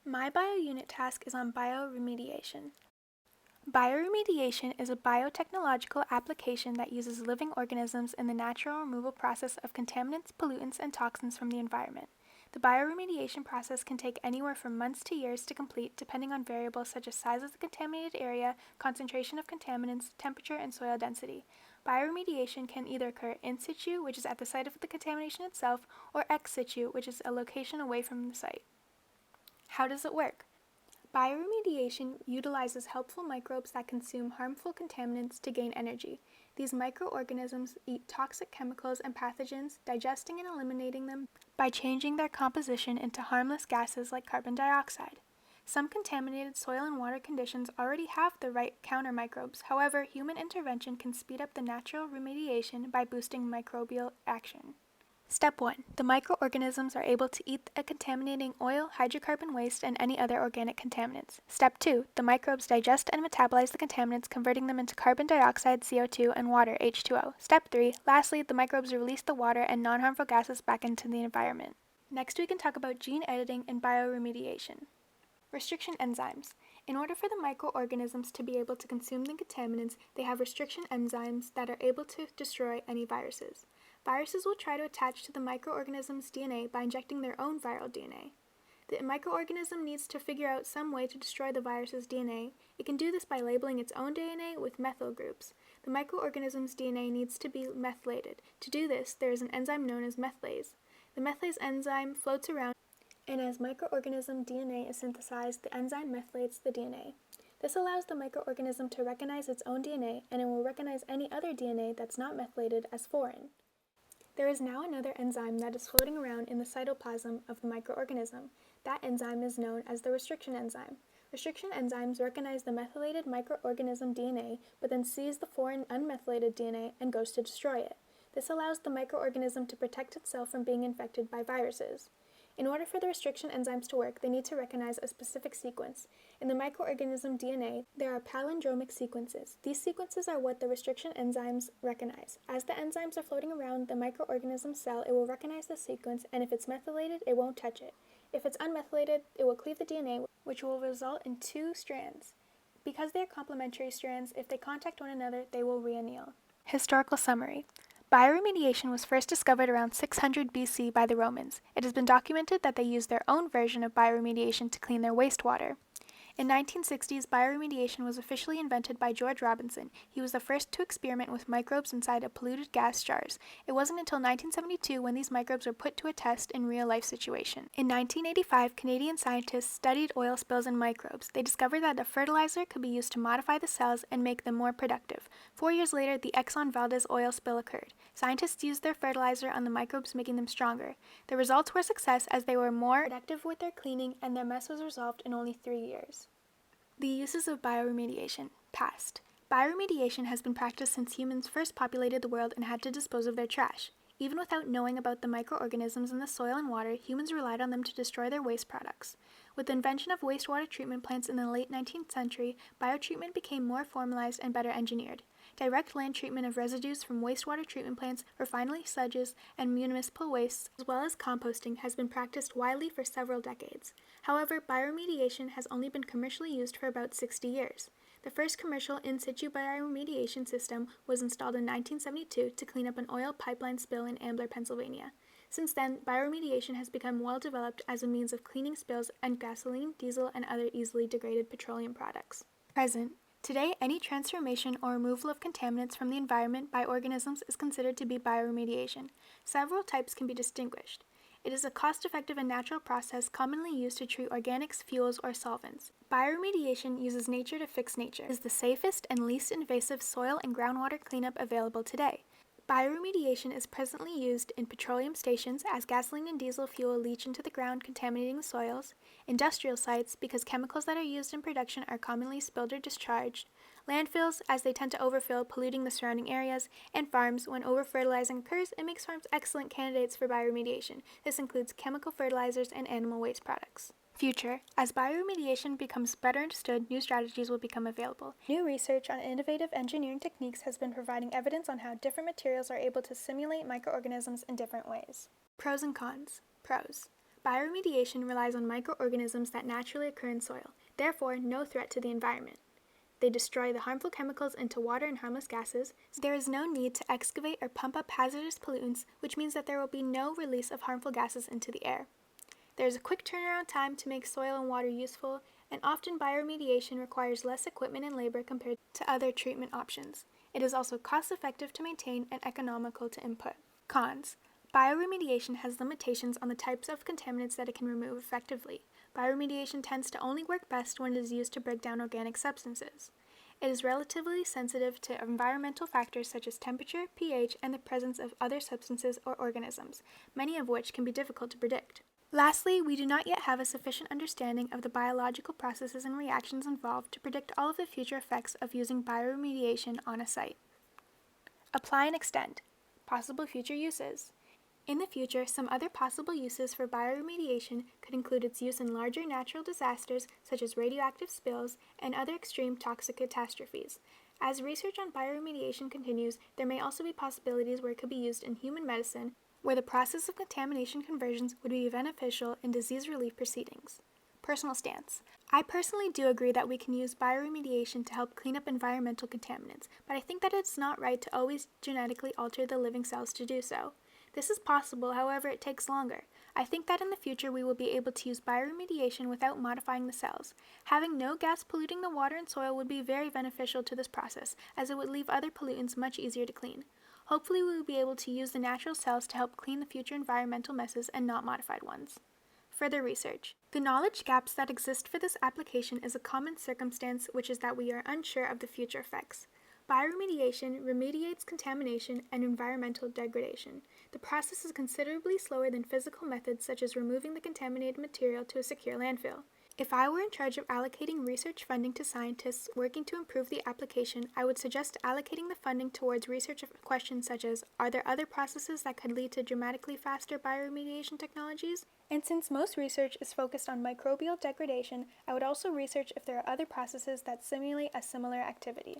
My bio unit task is on bioremediation. Bioremediation is a biotechnological application that uses living organisms in the natural removal process of contaminants, pollutants, and toxins from the environment. The bioremediation process can take anywhere from months to years to complete, depending on variables such as size of the contaminated area, concentration of contaminants, temperature, and soil density. Bioremediation can either occur in situ, which is at the site of the contamination itself, or ex situ, which is a location away from the site. How does it work? Bioremediation utilizes helpful microbes that consume harmful contaminants to gain energy. These microorganisms eat toxic chemicals and pathogens, digesting and eliminating them by changing their composition into harmless gases like carbon dioxide. Some contaminated soil and water conditions already have the right countermicrobes. However, human intervention can speed up the natural remediation by boosting microbial action. Step 1. The microorganisms are able to eat a contaminating oil, hydrocarbon waste, and any other organic contaminants. Step 2. The microbes digest and metabolize the contaminants, converting them into carbon dioxide, CO2, and water, H2O. Step 3. Lastly, the microbes release the water and non-harmful gases back into the environment. Next, we can talk about gene editing and bioremediation. Restriction enzymes. In order for the microorganisms to be able to consume the contaminants, they have restriction enzymes that are able to destroy any viruses. Viruses will try to attach to the microorganism's DNA by injecting their own viral DNA. The microorganism needs to figure out some way to destroy the virus's DNA. It can do this by labeling its own DNA with methyl groups. The microorganism's DNA needs to be methylated. To do this, there is an enzyme known as methlase. The methlase enzyme floats around, and as microorganism DNA is synthesized, the enzyme methylates the DNA. This allows the microorganism to recognize its own DNA, and it will recognize any other DNA that's not methylated as foreign. There is now another enzyme that is floating around in the cytoplasm of the microorganism. That enzyme is known as the restriction enzyme. Restriction enzymes recognize the methylated microorganism DNA, but then sees the foreign unmethylated DNA and goes to destroy it. This allows the microorganism to protect itself from being infected by viruses. In order for the restriction enzymes to work, they need to recognize a specific sequence. In the microorganism DNA, there are palindromic sequences. These sequences are what the restriction enzymes recognize. As the enzymes are floating around the microorganism cell, it will recognize the sequence, and if it's methylated, it won't touch it. If it's unmethylated, it will cleave the DNA, which will result in two strands. Because they are complementary strands, if they contact one another, they will reanneal. Historical summary. Bioremediation was first discovered around 600 BC by the Romans. It has been documented that they used their own version of bioremediation to clean their wastewater. In 1960s, bioremediation was officially invented by George Robinson. He was the first to experiment with microbes inside of polluted gas jars. It wasn't until 1972 when these microbes were put to a test in real-life situation. In 1985, Canadian scientists studied oil spills and microbes. They discovered that a fertilizer could be used to modify the cells and make them more productive. 4 years later, the Exxon Valdez oil spill occurred. Scientists used their fertilizer on the microbes, making them stronger. The results were a success as they were more productive with their cleaning, and their mess was resolved in only 3 years. The uses of bioremediation. Past. Bioremediation has been practiced since humans first populated the world and had to dispose of their trash. Even without knowing about the microorganisms in the soil and water, humans relied on them to destroy their waste products. With the invention of wastewater treatment plants in the late 19th century, biotreatment became more formalized and better engineered. Direct land treatment of residues from wastewater treatment plants, refinery sludges, and municipal wastes, as well as composting, has been practiced widely for several decades. However, bioremediation has only been commercially used for about 60 years. The first commercial in situ bioremediation system was installed in 1972 to clean up an oil pipeline spill in Ambler, Pennsylvania. Since then, bioremediation has become well developed as a means of cleaning spills and gasoline, diesel, and other easily degraded petroleum products. Present. Today, any transformation or removal of contaminants from the environment by organisms is considered to be bioremediation. Several types can be distinguished. It is a cost-effective and natural process commonly used to treat organics, fuels, or solvents. Bioremediation uses nature to fix nature. It is the safest and least invasive soil and groundwater cleanup available today. Bioremediation is presently used in petroleum stations as gasoline and diesel fuel leach into the ground, contaminating the soils, industrial sites because chemicals that are used in production are commonly spilled or discharged, landfills as they tend to overfill, polluting the surrounding areas, and farms. When over-fertilizing occurs, it makes farms excellent candidates for bioremediation. This includes chemical fertilizers and animal waste products. Future. As bioremediation becomes better understood, new strategies will become available. New research on innovative engineering techniques has been providing evidence on how different materials are able to simulate microorganisms in different ways. Pros and cons. Pros. Bioremediation relies on microorganisms that naturally occur in soil, therefore no threat to the environment. They destroy the harmful chemicals into water and harmless gases, so there is no need to excavate or pump up hazardous pollutants, which means that there will be no release of harmful gases into the air. There is a quick turnaround time to make soil and water useful, and often bioremediation requires less equipment and labor compared to other treatment options. It is also cost-effective to maintain and economical to input. Cons. Bioremediation has limitations on the types of contaminants that it can remove effectively. Bioremediation tends to only work best when it is used to break down organic substances. It is relatively sensitive to environmental factors such as temperature, pH, and the presence of other substances or organisms, many of which can be difficult to predict. Lastly, we do not yet have a sufficient understanding of the biological processes and reactions involved to predict all of the future effects of using bioremediation on a site. Apply and extend. Possible future uses. In the future, some other possible uses for bioremediation could include its use in larger natural disasters such as radioactive spills and other extreme toxic catastrophes. As research on bioremediation continues, there may also be possibilities where it could be used in human medicine, where the process of contamination conversions would be beneficial in disease relief proceedings. Personal stance. I personally do agree that we can use bioremediation to help clean up environmental contaminants, but I think that it's not right to always genetically alter the living cells to do so. This is possible, however, it takes longer. I think that in the future we will be able to use bioremediation without modifying the cells. Having no gas polluting the water and soil would be very beneficial to this process, as it would leave other pollutants much easier to clean. Hopefully we will be able to use the natural cells to help clean the future environmental messes and not modified ones. Further research. The knowledge gaps that exist for this application is a common circumstance, which is that we are unsure of the future effects. Bioremediation remediates contamination and environmental degradation. The process is considerably slower than physical methods such as removing the contaminated material to a secure landfill. If I were in charge of allocating research funding to scientists working to improve the application, I would suggest allocating the funding towards research of questions such as, are there other processes that could lead to dramatically faster bioremediation technologies? And since most research is focused on microbial degradation, I would also research if there are other processes that simulate a similar activity.